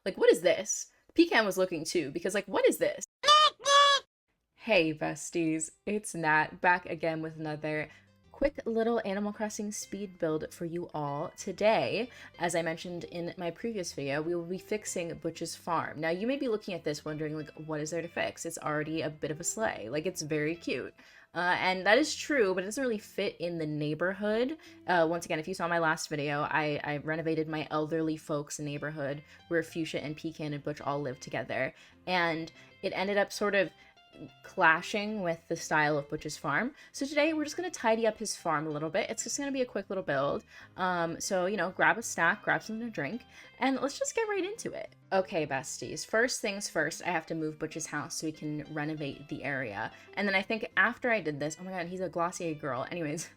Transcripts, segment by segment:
Like, what is this? Pecan was looking too, because like, what is this? Hey besties, it's Nat back again with another quick little Animal Crossing speed build for you all. Today, as I mentioned in my previous video, we will be fixing Butch's farm. Now you may be looking at this wondering like, what is there to fix? It's already a bit of a sleigh, like it's very cute. And that is true, but it doesn't really fit in the neighborhood. Once again, if you saw my last video, I renovated my elderly folks neighborhood where Fuchsia and Pecan and Butch all live together. And it ended up sort of clashing with the style of Butch's farm. So today we're just going to tidy up his farm a little bit. It's just going to be a quick little build. So, you know, grab a snack, grab something to drink, and let's just get right into it. Okay, besties. First things first, I have to move Butch's house so we can renovate the area. And then I think after I did this, oh my god, he's a Glossier girl. Anyways,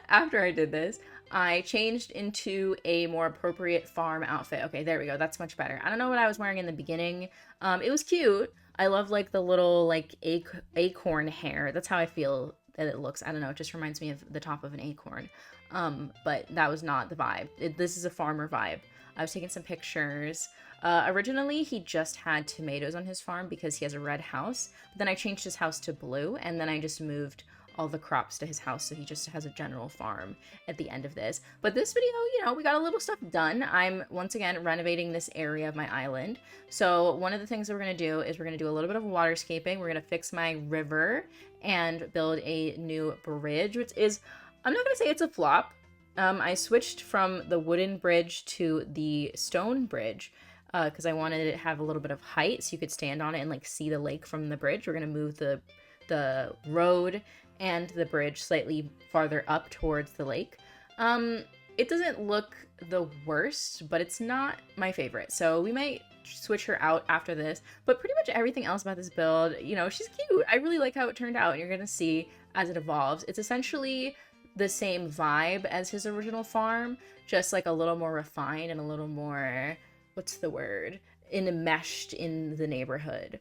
after I did this, I changed into a more appropriate farm outfit. Okay, there we go. That's much better. I don't know what I was wearing in the beginning. It was cute. I love like the little like acorn hair. That's how I feel that it looks. I don't know. It just reminds me of the top of an acorn. But that was not the vibe. This is a farmer vibe. I was taking some pictures. Originally, he just had tomatoes on his farm because he has a red house. But then I changed his house to blue, and then I just moved all the crops to his house, so he just has a general farm at the end of this. But this video, you know, we got a little stuff done. I'm once again renovating this area of my island. So one of the things that we're gonna do is we're gonna do a little bit of waterscaping. We're gonna fix my river and build a new bridge, which is, I'm not gonna say it's a flop. I switched from the wooden bridge to the stone bridge because I wanted it to have a little bit of height so you could stand on it and like see the lake from the bridge. We're gonna move the road and the bridge slightly farther up towards the lake. It doesn't look the worst, but it's not my favorite. So we might switch her out after this, but pretty much everything else about this build, you know, she's cute. I really like how it turned out, and you're gonna see as it evolves. It's essentially the same vibe as his original farm, just like a little more refined and a little more, what's the word? Enmeshed in the neighborhood.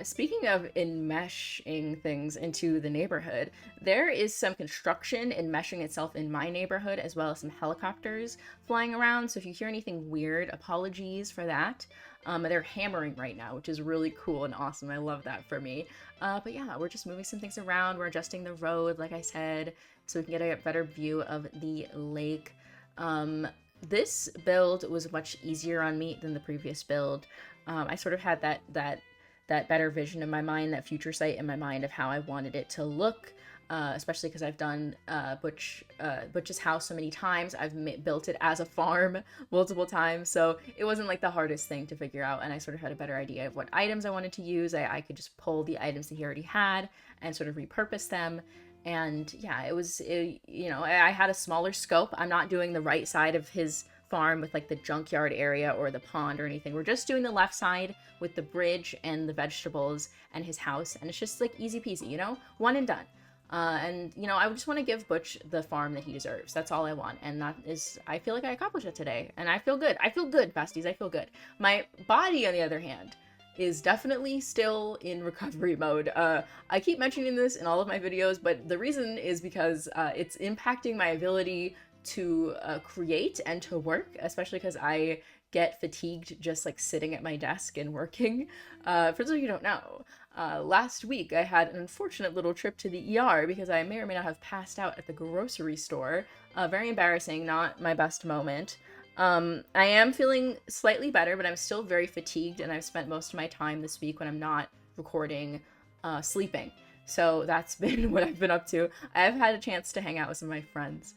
Speaking of enmeshing things into the neighborhood, there is some construction enmeshing itself in my neighborhood, as well as some helicopters flying around. So if you hear anything weird, apologies for that. They're hammering right now, which is really cool and awesome. I love that for me. But yeah, we're just moving some things around. We're adjusting the road, like I said, so we can get a better view of the lake. This build was much easier on me than the previous build. I sort of had that better vision in my mind, that future sight in my mind of how I wanted it to look, especially because I've done Butch's house so many times. I've built it as a farm multiple times, so it wasn't like the hardest thing to figure out, and I sort of had a better idea of what items I wanted to use. I could just pull the items that he already had and sort of repurpose them. And yeah, you know, I had a smaller scope. I'm not doing the right side of his farm with like the junkyard area or the pond or anything. We're just doing the left side with the bridge and the vegetables and his house, and it's just like easy peasy, you know, one and done. And you know, I just want to give Butch the farm that he deserves. That's all I want, and that is, I feel like I accomplished it today, and I feel good. I feel good, besties. I feel good. My body, on the other hand, is definitely still in recovery mode. I keep mentioning this in all of my videos, but the reason is because it's impacting my ability to create and to work, especially because I get fatigued just like sitting at my desk and working. For those of you who don't know, last week I had an unfortunate little trip to the ER because I may or may not have passed out at the grocery store. Very embarrassing, not my best moment. I am feeling slightly better, but I'm still very fatigued, and I've spent most of my time this week when I'm not recording sleeping. So that's been what I've been up to. I've had a chance to hang out with some of my friends,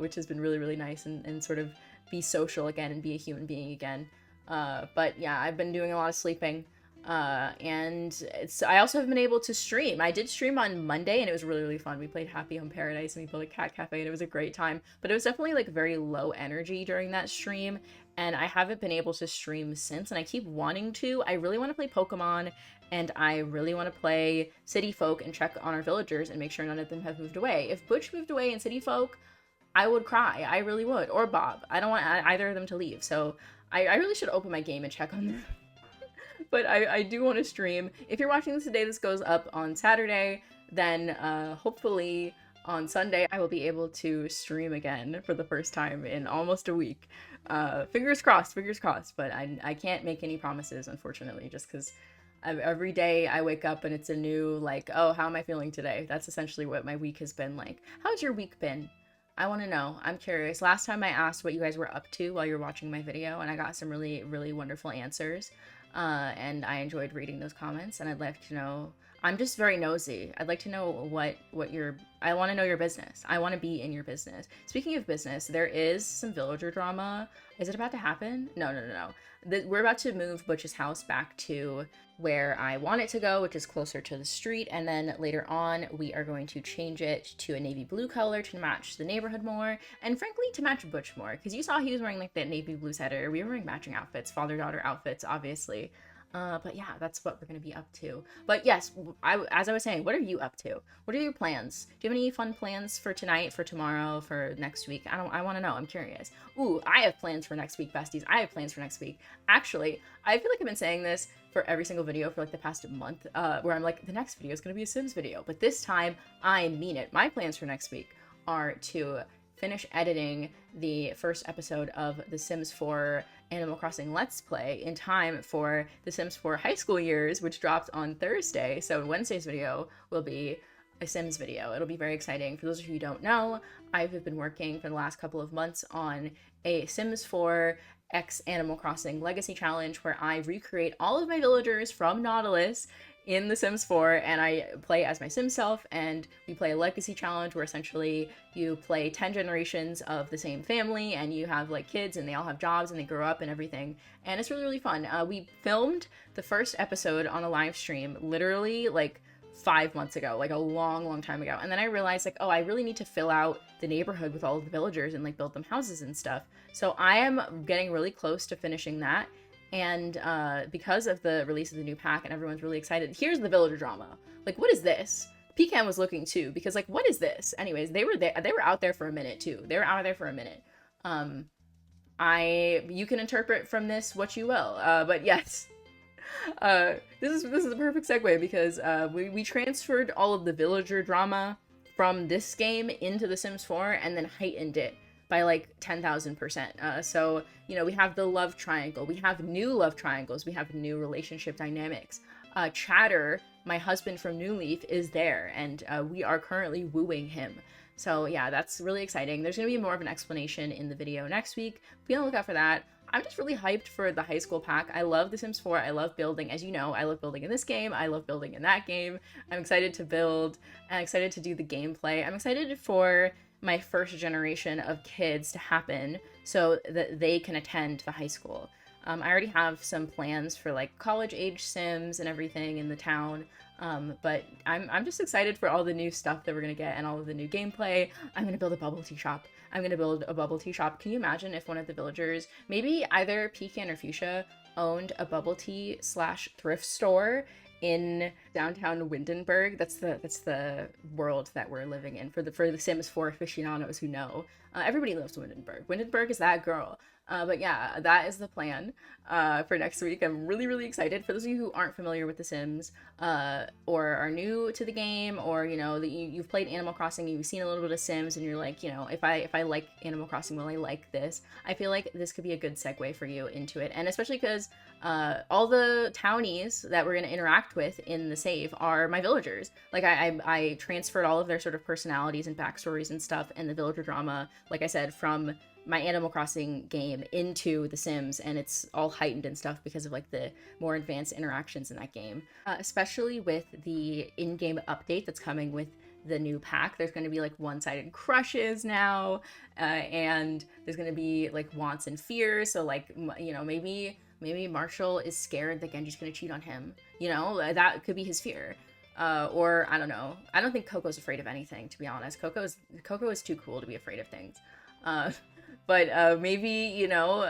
which has been really, really nice, and sort of be social again and be a human being again. But yeah, I've been doing a lot of sleeping. And I also have been able to stream. I did stream on Monday, and it was really, really fun. We played Happy Home Paradise, and we built a cat cafe, and it was a great time. But it was definitely like very low energy during that stream, and I haven't been able to stream since, and I keep wanting to. I really want to play Pokemon, and I really want to play City Folk and check on our villagers and make sure none of them have moved away. If Butch moved away in City Folk, I would cry. I really would. Or Bob. I don't want either of them to leave. So I really should open my game and check on them. But I do want to stream. If you're watching this today, this goes up on Saturday, then hopefully on Sunday, I will be able to stream again for the first time in almost a week. Fingers crossed, but I can't make any promises, unfortunately, just because every day I wake up and it's a new, like, oh, how am I feeling today? That's essentially what my week has been like. How's your week been? I want to know. I'm curious. Last time I asked what you guys were up to while you were watching my video, and I got some really, really wonderful answers. And I enjoyed reading those comments, and I'd like to know. I'm just very nosy. I'd like to know what your. I want to know your business. I want to be in your business. Speaking of business, there is some villager drama. Is it about to happen? No. We're about to move Butch's house back to where I want it to go, which is closer to the street, and then later on we are going to change it to a navy blue color to match the neighborhood more, and frankly to match Butch more, because you saw he was wearing like that navy blue sweater. We were wearing matching outfits, father-daughter outfits, obviously. But yeah, that's what we're gonna be up to. But yes, as I was saying, what are you up to? What are your plans? Do you have any fun plans for tonight, for tomorrow, for next week? I want to know. I'm curious. Ooh, I have plans for next week, besties. I have plans for next week. Actually, I feel like I've been saying this for every single video for like the past month, where I'm like, the next video is gonna be a Sims video. But this time, I mean it. My plans for next week are to finish editing the first episode of The Sims 4 Animal Crossing Let's Play in time for The Sims 4 High School Years, which dropped on Thursday. So Wednesday's video will be a Sims video. It'll be very exciting. For those of you who don't know, I've been working for the last couple of months on a Sims 4 X Animal Crossing Legacy Challenge where I recreate all of my villagers from Nautilus in The Sims 4, and I play as my Sim self, and we play a legacy challenge where essentially you play 10 generations of the same family, and you have like kids, and they all have jobs, and they grow up and everything, and it's really, really fun. We filmed the first episode on a live stream literally like 5 months ago, like a long time ago, and then I realized like, oh, I really need to fill out the neighborhood with all of the villagers and like build them houses and stuff. So I am getting really close to finishing that. And because of the release of the new pack and everyone's really excited, here's the villager drama. Like, what is this? Pecan was looking too, because like, what is this? Anyways, they were there. They were out there for a minute too. They were out there for a minute. You can interpret from this what you will. But yes, this is a perfect segue because we transferred all of the villager drama from this game into The Sims 4 and then heightened it by like 10,000%. So, you know, we have the love triangle, we have new love triangles, we have new relationship dynamics. Chatter, my husband from New Leaf, is there, and we are currently wooing him. So yeah, that's really exciting. There's gonna be more of an explanation in the video next week. Be on the lookout for that. I'm just really hyped for the high school pack. I love The Sims 4. I love building. As you know, I love building in this game. I love building in that game. I'm excited to build. I'm excited to do the gameplay. I'm excited for my first generation of kids to happen so that they can attend the high school. I already have some plans for like college age Sims and everything in the town, but I'm just excited for all the new stuff that we're gonna get and all of the new gameplay. I'm gonna build a bubble tea shop. I'm gonna build a bubble tea shop. Can you imagine if one of the villagers, maybe either Pecan or Fuchsia, owned a bubble tea / thrift store in downtown Windenburg? That's the world that we're living in for the Sims 4 aficionados who know. Everybody loves Windenburg. Windenburg is that girl. But yeah, that is the plan for next week. I'm really, really excited. For those of you who aren't familiar with The Sims or are new to the game, or you know that you've played Animal Crossing, you've seen a little bit of Sims, and you're like, you know, if I like Animal Crossing, will I like this? I feel like this could be a good segue for you into it, and especially because all the townies that we're gonna interact with in the save are my villagers. Like I transferred all of their sort of personalities and backstories and stuff and the villager drama, like I said, from my Animal Crossing game into The Sims, and it's all heightened and stuff because of like the more advanced interactions in that game, especially with the in-game update that's coming with the new pack. There's going to be like one-sided crushes now, and there's going to be like wants and fears. So like, you know, maybe Marshall is scared that Genji's going to cheat on him. You know, that could be his fear. Or I don't know. I don't think Coco's afraid of anything, to be honest. Coco is too cool to be afraid of things. But maybe, you know,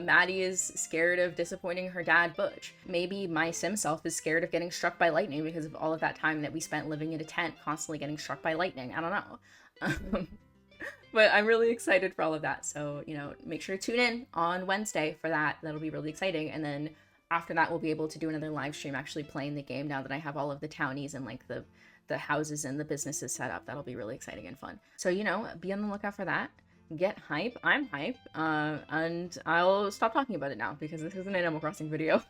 Maddie is scared of disappointing her dad, Butch. Maybe my Sim self is scared of getting struck by lightning because of all of that time that we spent living in a tent, constantly getting struck by lightning. I don't know. But I'm really excited for all of that. So, you know, make sure to tune in on Wednesday for that. That'll be really exciting. And then after that, we'll be able to do another live stream actually playing the game now that I have all of the townies and like the the houses and the businesses set up. That'll be really exciting and fun. So, you know, be on the lookout for that. Get hype. I'm hype. And I'll stop talking about it now because this is an Animal Crossing video.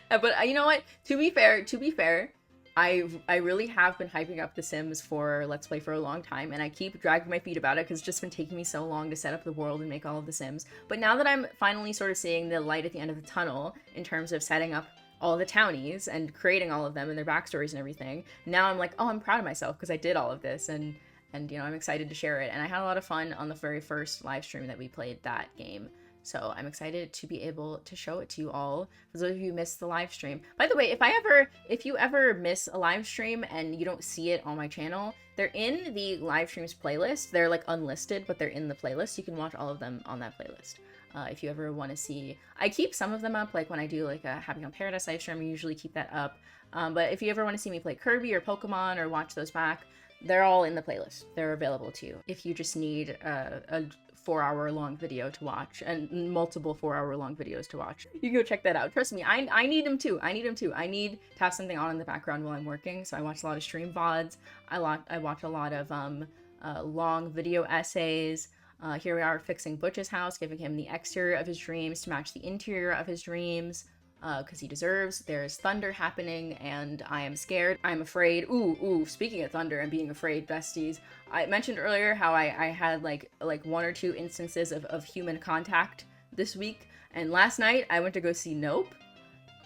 But you know what? To be fair, I really have been hyping up The Sims for Let's Play for a long time, and I keep dragging my feet about it because it's just been taking me so long to set up the world and make all of the Sims. But now that I'm finally sort of seeing the light at the end of the tunnel in terms of setting up all the townies and creating all of them and their backstories and everything, now I'm like, oh, I'm proud of myself because I did all of this, and you know, I'm excited to share it. And I had a lot of fun on the very first live stream that we played that game. So I'm excited to be able to show it to you all. For those of you who missed the live stream. By the way, if you ever miss a live stream and you don't see it on my channel, they're in the live streams playlist. They're like unlisted, but they're in the playlist. You can watch all of them on that playlist. If you ever want to see, I keep some of them up, like when I do like a Happy on Paradise live stream, I usually keep that up. But if you ever want to see me play Kirby or Pokemon or watch those back, they're all in the playlist. They're available to you if you just need a 4-hour-long video to watch and multiple 4-hour-long videos to watch. You can go check that out. Trust me, I need them too. I need to have something on in the background while I'm working. So I watch a lot of stream VODs. I watch a lot of long video essays. Here we are fixing Butch's house, giving him the exterior of his dreams to match the interior of his dreams. Because he deserves. There's thunder happening, and I am scared. I'm afraid. Ooh, speaking of thunder and being afraid, besties, I mentioned earlier how I had like 1 or 2 instances of human contact this week, and last night I went to go see Nope.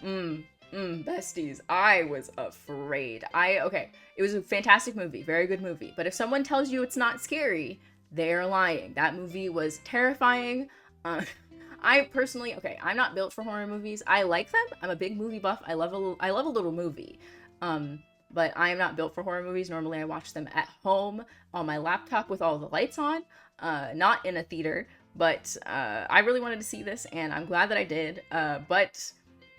Besties, I was afraid. Okay, it was a fantastic movie, very good movie, but if someone tells you it's not scary, they're lying. That movie was terrifying. I personally, okay, I'm not built for horror movies. I like them. I'm a big movie buff. I love a little movie. But I am not built for horror movies. Normally I watch them at home on my laptop with all the lights on, not in a theater. But I really wanted to see this, and I'm glad that I did. But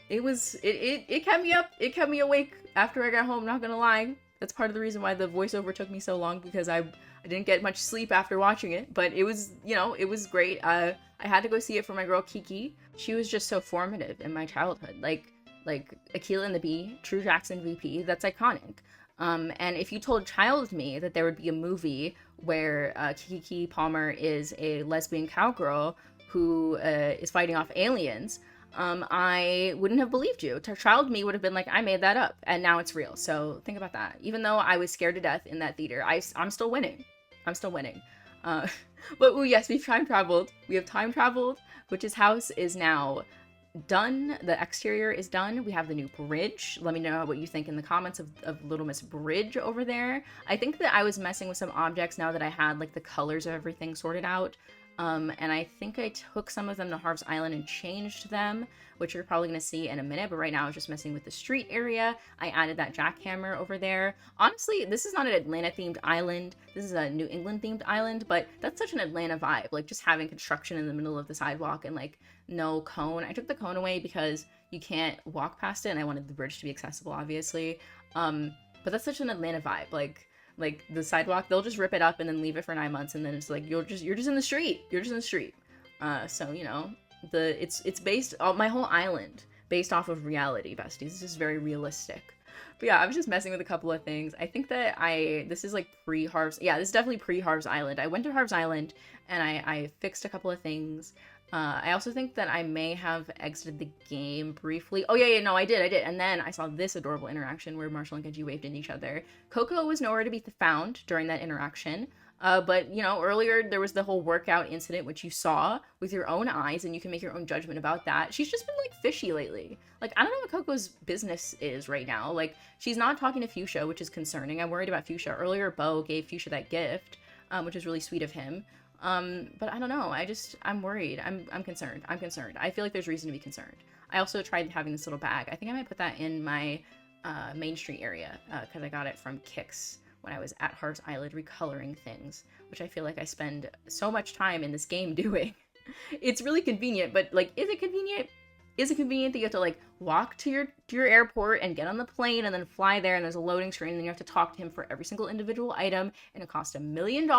it kept me up. It kept me awake after I got home, not gonna lie. That's part of the reason why the voiceover took me so long, because I didn't get much sleep after watching it. But it was, you know, it was great. I had to go see it for my girl Kiki. She was just so formative in my childhood. Like Akilah and the Bee, True Jackson VP, that's iconic. And if you told child me that there would be a movie where Kiki Palmer is a lesbian cowgirl who is fighting off aliens, I wouldn't have believed you. Child me would have been like, I made that up, and now it's real. So think about that. Even though I was scared to death in that theater, I'm still winning. I'm still winning. But yes, we've time traveled. We have time traveled. Butch's house is now done. The exterior is done. We have the new bridge. Let me know what you think in the comments of Little Miss Bridge over there. I think that I was messing with some objects now that I had like the colors of everything sorted out. And I think I took some of them to Harv's Island and changed them, which you're probably going to see in a minute, but right now I was just messing with the street area. I added that jackhammer over there. Honestly, this is not an Atlanta-themed island. This is a New England-themed island, but that's such an Atlanta vibe, like just having construction in the middle of the sidewalk and like no cone. I took the cone away because you can't walk past it, and I wanted the bridge to be accessible, obviously. But that's such an Atlanta vibe, like the sidewalk, they'll just rip it up and then leave it for 9 months, and then it's like you're just in the street. You're just in the street. So you know, it's based on my whole island based off of reality, besties. This is very realistic. But yeah, I was just messing with a couple of things. I think that this is like pre-Harv's. Yeah, this is definitely pre-Harv's Island. I went to Harv's Island and I fixed a couple of things. I also think that I may have exited the game briefly. Oh yeah, no, I did. And then I saw this adorable interaction where Marshall and Genji waved at each other. Coco was nowhere to be found during that interaction. But, you know, earlier there was the whole workout incident, which you saw with your own eyes, and you can make your own judgment about that. She's just been, like, fishy lately. Like, I don't know what Coco's business is right now. Like, she's not talking to Fuchsia, which is concerning. I'm worried about Fuchsia. Earlier, Bo gave Fuchsia that gift, which is really sweet of him. But I don't know. I'm worried. I'm concerned. I feel like there's reason to be concerned. I also tried having this little bag. I think I might put that in my Main Street area, because I got it from Kix when I was at Harv's Island recoloring things, which I feel like I spend so much time in this game doing. It's really convenient, but like, is it convenient? is it convenient that you have to like walk to your airport and get on the plane and then fly there, and there's a loading screen, and then you have to talk to him for every single individual item, and it costs $1 million.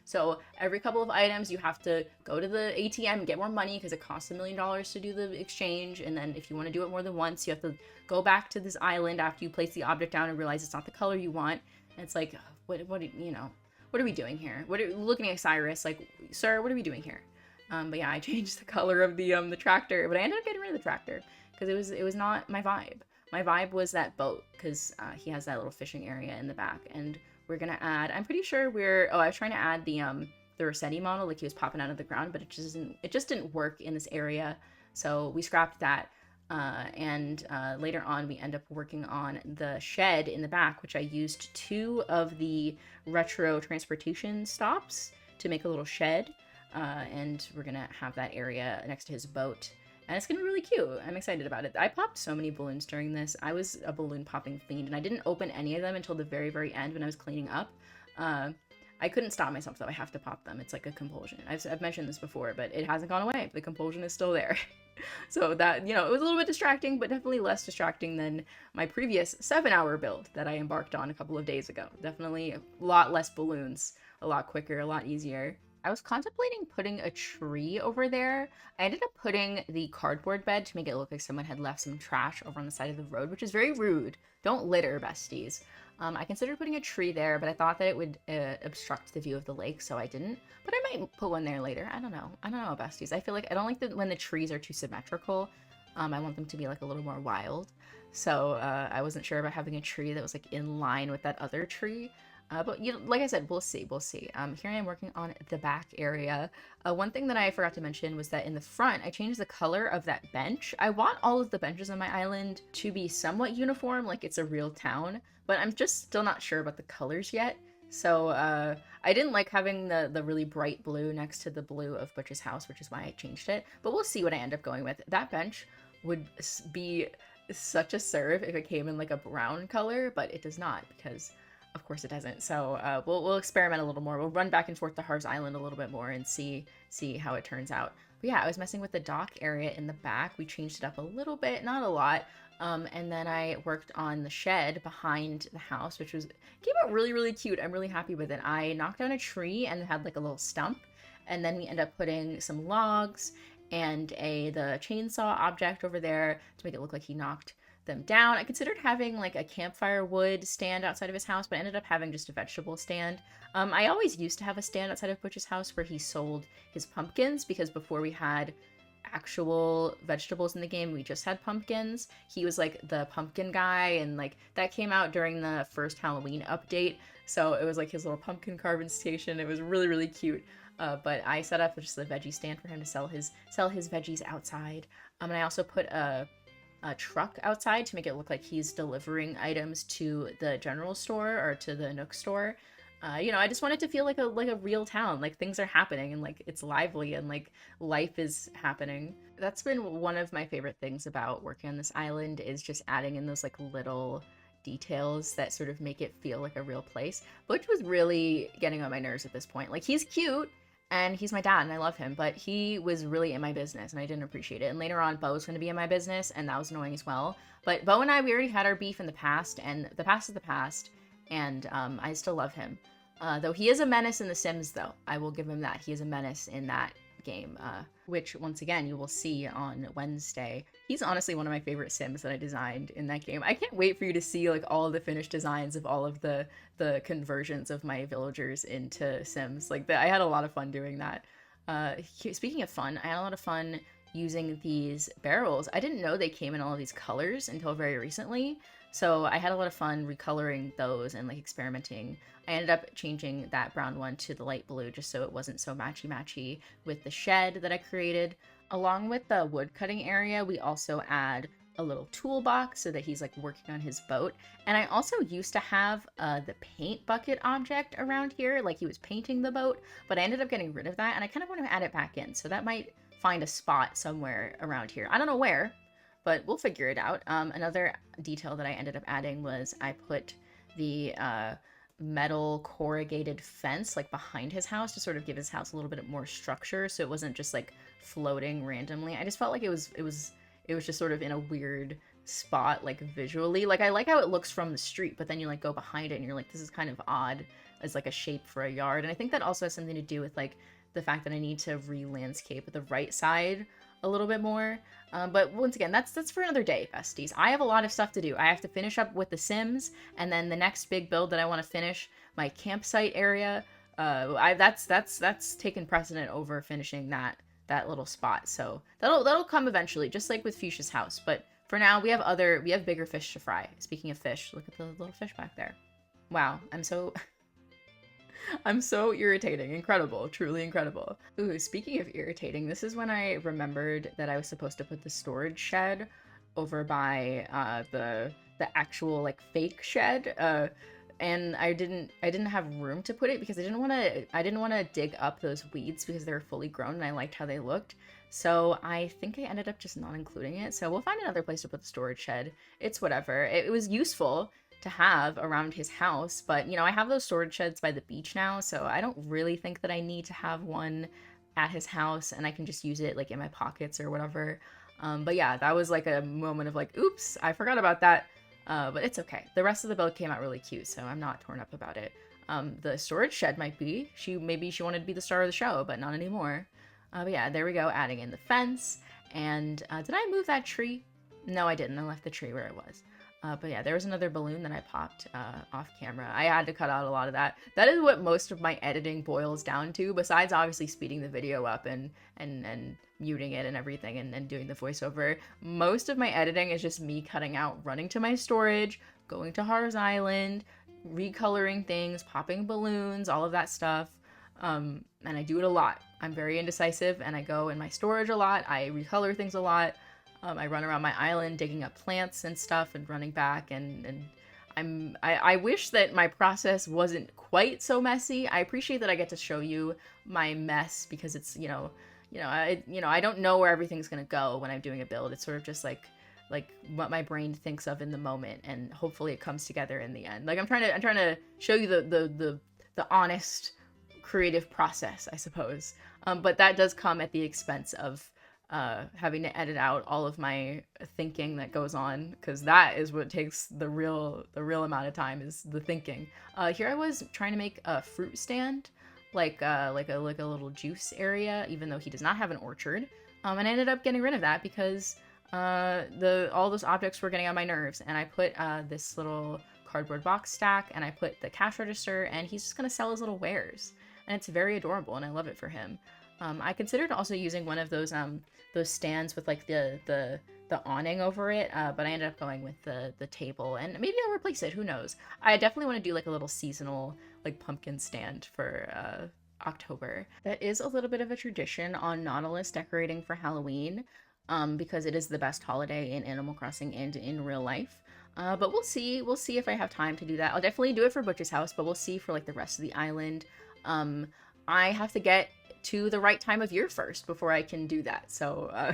So every couple of items you have to go to the ATM and get more money because it costs $1 million to do the exchange. And then if you want to do it more than once, you have to go back to this island after you place the object down and realize it's not the color you want. And it's like, what are we doing here? Looking at Cyrus like, sir, what are we doing here? But yeah, I changed the color of the tractor, but I ended up getting rid of the tractor because it was not my vibe. My vibe was that boat because he has that little fishing area in the back, and we're gonna add. I'm pretty sure I was trying to add the Rossetti model, like he was popping out of the ground, but it just didn't work in this area, so we scrapped that. And later on, we end up working on the shed in the back, which I used 2 of the retro transportation stops to make a little shed. And we're gonna have that area next to his boat, and it's gonna be really cute. I'm excited about it. I popped so many balloons during this. I was a balloon popping fiend, and I didn't open any of them until the very, very end when I was cleaning up. I couldn't stop myself though. I have to pop them. It's like a compulsion. I've mentioned this before, but it hasn't gone away. The compulsion is still there. So that, it was a little bit distracting, but definitely less distracting than my previous 7-hour build that I embarked on a couple of days ago. Definitely a lot less balloons, a lot quicker, a lot easier. I was contemplating putting a tree over there. I ended up putting the cardboard bed to make it look like someone had left some trash over on the side of the road, which is very rude. Don't litter, besties. I considered putting a tree there, but I thought that it would obstruct the view of the lake, so I didn't. But I might put one there later. I don't know, besties. I feel like I don't like when the trees are too symmetrical. I want them to be like a little more wild. So I wasn't sure about having a tree that was like in line with that other tree. But like I said, we'll see. Here I am working on the back area. One thing that I forgot to mention was that in the front, I changed the color of that bench. I want all of the benches on my island to be somewhat uniform, like it's a real town, but I'm just still not sure about the colors yet. So I didn't like having the really bright blue next to the blue of Butch's house, which is why I changed it. But we'll see what I end up going with. That bench would be such a serve if it came in like a brown color, but it does not because of course it doesn't. So we'll experiment a little more. We'll run back and forth to Harv's Island a little bit more and see how it turns out. But yeah, I was messing with the dock area in the back. We changed it up a little bit, not a lot. And then I worked on the shed behind the house, which came out really, really cute. I'm really happy with it. I knocked down a tree and had like a little stump. And then we end up putting some logs and the chainsaw object over there to make it look like he knocked them down. I considered having like a campfire wood stand outside of his house, but I ended up having just a vegetable stand. I always used to have a stand outside of Butch's house where he sold his pumpkins, because before we had actual vegetables in the game, we just had pumpkins. He was like the pumpkin guy, and like that came out during the first Halloween update, so it was like his little pumpkin carving station. It was really, really cute. But I set up just a veggie stand for him to sell his veggies outside. And I also put a truck outside to make it look like he's delivering items to the general store or to the Nook store. I just want it to feel like a real town, like things are happening and like it's lively and like life is happening. That's been one of my favorite things about working on this island, is just adding in those like little details that sort of make it feel like a real place. Butch was really getting on my nerves at this point. Like, he's cute and he's my dad and I love him, but he was really in my business and I didn't appreciate it. And later on, Bo was going to be in my business and that was annoying as well. But Bo and I, we already had our beef in the past, and the past is the past, and I still love him. Though he is a menace in The Sims, though. I will give him that. He is a menace in that game, which, once again, you will see on Wednesday. He's honestly one of my favorite Sims that I designed in that game. I can't wait for you to see, like, all of the finished designs of all of the conversions of my villagers into Sims. Like, I had a lot of fun doing that. Speaking of fun, I had a lot of fun using these barrels. I didn't know they came in all of these colors until very recently. So I had a lot of fun recoloring those and like experimenting. I ended up changing that brown one to the light blue just so it wasn't so matchy-matchy with the shed that I created. Along with the wood cutting area, we also add a little toolbox so that he's like working on his boat. And I also used to have the paint bucket object around here, like he was painting the boat, but I ended up getting rid of that and I kind of want to add it back in. So that might find a spot somewhere around here. I don't know where, but we'll figure it out. Another detail that I ended up adding was I put the metal corrugated fence like behind his house to sort of give his house a little bit more structure, so it wasn't just like floating randomly. I just felt like it was it was just sort of in a weird spot, like visually. Like I like how it looks from the street, but then you like go behind it and you're like, this is kind of odd as like a shape for a yard. And I think that also has something to do with like the fact that I need to re-landscape the right side a little bit more. But once again, that's for another day, besties. I have a lot of stuff to do. I have to finish up with The Sims, and then the next big build that I want to finish, my campsite area. That's taken precedent over finishing that little spot. So that'll come eventually, just like with Fuchsia's house. But for now, we have bigger fish to fry. Speaking of fish, look at the little fish back there. Wow, I'm so irritating. Incredible. Truly incredible. Ooh, speaking of irritating, this is when I remembered that I was supposed to put the storage shed over by the actual like fake shed. And I didn't have room to put it because I didn't want to dig up those weeds because they were fully grown and I liked how they looked. So I think I ended up just not including it. So we'll find another place to put the storage shed. It's whatever. It was useful to have around his house, but you know, I have those storage sheds by the beach now, so I don't really think that I need to have one at his house, and I can just use it like in my pockets or whatever. But yeah, that was like a moment of like, oops, I forgot about that. But it's okay. The rest of the build came out really cute, so I'm not torn up about it. The storage shed might be. Maybe she wanted to be the star of the show, but not anymore. But yeah, there we go, adding in the fence. And did I move that tree? No, I didn't. I left the tree where it was. But yeah, there was another balloon that I popped off camera. I had to cut out a lot of that. That is what most of my editing boils down to, besides obviously speeding the video up and muting it and everything and doing the voiceover. Most of my editing is just me cutting out running to my storage, going to Har's Island, recoloring things, popping balloons, all of that stuff. And I do it a lot. I'm very indecisive and I go in my storage a lot. I recolor things a lot. I run around my island digging up plants and stuff and running back, and I wish that my process wasn't quite so messy. I appreciate that I get to show you my mess because it's, I don't know where everything's gonna go when I'm doing a build. It's sort of just like what my brain thinks of in the moment, and hopefully it comes together in the end. Like I'm trying to show you the honest creative process, I suppose. But that does come at the expense of having to edit out all of my thinking that goes on, because that is what takes the real amount of time, is the thinking. Here I was trying to make a fruit stand, like a little juice area, even though he does not have an orchard. And I ended up getting rid of that because all those objects were getting on my nerves, and I put this little cardboard box stack, and I put the cash register, and he's just gonna sell his little wares, and it's very adorable, and I love it for him. I considered also using one of those stands with like the awning over it, but I ended up going with the table, and maybe I'll replace it, who knows. I definitely want to do like a little seasonal like pumpkin stand for October. That is a little bit of a tradition on Nautilus decorating for Halloween, because it is the best holiday in Animal Crossing and in real life. But we'll see if I have time to do that. I'll definitely do it for Butch's house, but we'll see for like the rest of the island. I have to get to the right time of year first before I can do that. So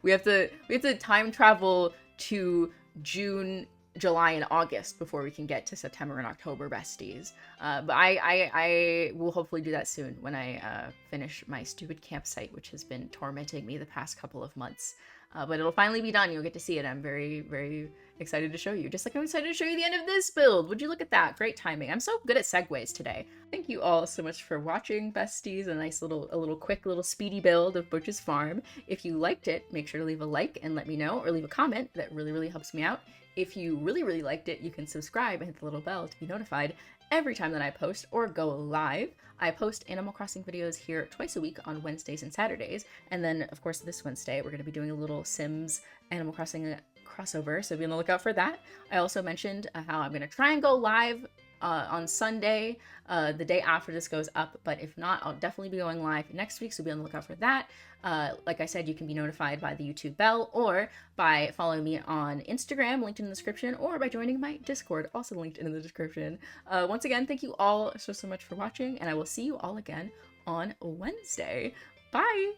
we have to time travel to June, July, and August before we can get to September and October, besties. But I will hopefully do that soon when I finish my stupid campsite, which has been tormenting me the past couple of months. But it'll finally be done. You'll get to see it. I'm very, very excited to show you. Just like I'm excited to show you the end of this build. Would you look at that? Great timing. I'm so good at segues today. Thank you all so much for watching, besties. A nice quick little speedy build of Butch's farm. If you liked it, make sure to leave a like and let me know, or leave a comment. That really, really helps me out. If you really, really liked it, you can subscribe and hit the little bell to be notified every time that I post or go live. I post Animal Crossing videos here twice a week on Wednesdays and Saturdays, and then of course this Wednesday we're going to be doing a little Sims Animal Crossing crossover, so be on the lookout for that. I also mentioned how I'm going to try and go live on Sunday, the day after this goes up, but if not, I'll definitely be going live next week, so be on the lookout for that. Like I said, you can be notified by the YouTube bell, or by following me on Instagram, linked in the description, or by joining my Discord, also linked in the description. Once again, thank you all so much for watching, and I will see you all again on Wednesday. Bye!